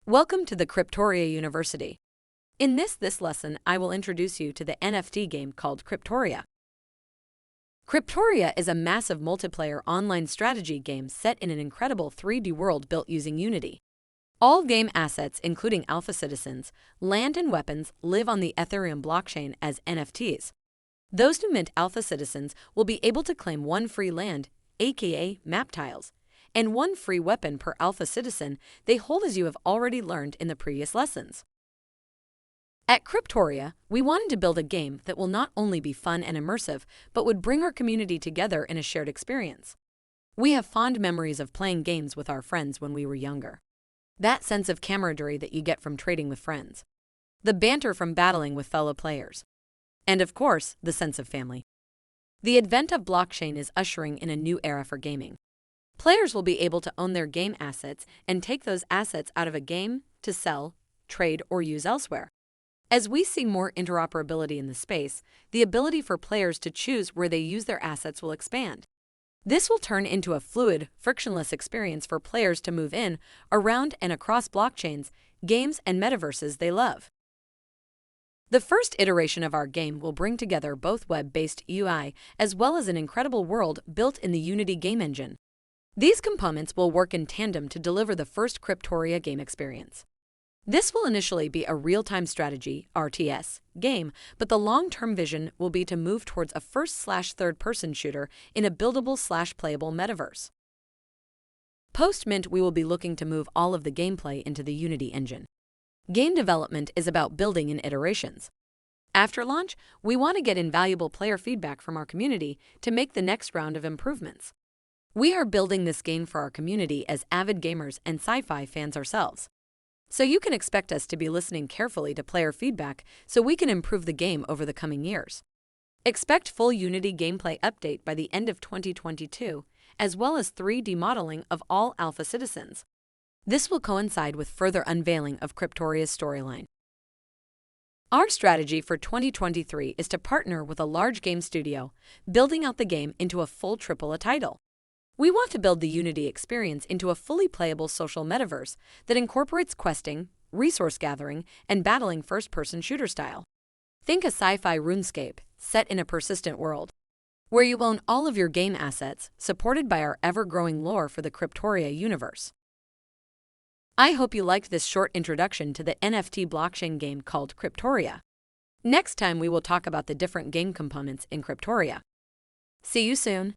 Welcome to the Kryptoria University. In this lesson, I will introduce you to the NFT game called Kryptoria. Kryptoria is a massive multiplayer online strategy game set in an incredible 3D world built using Unity. All game assets, including alpha citizens, land, and weapons, live on the Ethereum blockchain as NFTs. Those who mint alpha citizens will be able to claim one free land, aka map tiles, and one free weapon per alpha citizen they hold, as you have already learned in the previous lessons. At Kryptoria, we wanted to build a game that will not only be fun and immersive, but would bring our community together in a shared experience. We have fond memories of playing games with our friends when we were younger. That sense of camaraderie that you get from trading with friends. The banter from battling with fellow players. And of course, the sense of family. The advent of blockchain is ushering in a new era for gaming. Players will be able to own their game assets and take those assets out of a game to sell, trade, or use elsewhere. As we see more interoperability in the space, the ability for players to choose where they use their assets will expand. This will turn into a fluid, frictionless experience for players to move in, around, and across blockchains, games, and metaverses they love. The first iteration of our game will bring together both web-based UI as well as an incredible world built in the Unity game engine. These components will work in tandem to deliver the first Kryptoria game experience. This will initially be a real-time strategy (RTS) game, but the long-term vision will be to move towards a first/third-person shooter in a buildable/playable metaverse. Post-mint, we will be looking to move all of the gameplay into the Unity engine. Game development is about building in iterations. After launch, we want to get invaluable player feedback from our community to make the next round of improvements. We are building this game for our community as avid gamers and sci-fi fans ourselves. So you can expect us to be listening carefully to player feedback so we can improve the game over the coming years. Expect full Unity gameplay update by the end of 2022, as well as 3D modeling of all alpha citizens. This will coincide with further unveiling of Kryptoria's storyline. Our strategy for 2023 is to partner with a large game studio, building out the game into a full AAA title. We want to build the Unity experience into a fully playable social metaverse that incorporates questing, resource gathering, and battling first-person shooter style. Think a sci-fi RuneScape set in a persistent world, where you own all of your game assets, supported by our ever-growing lore for the Kryptoria universe. I hope you liked this short introduction to the NFT blockchain game called Kryptoria. Next time we will talk about the different game components in Kryptoria. See you soon!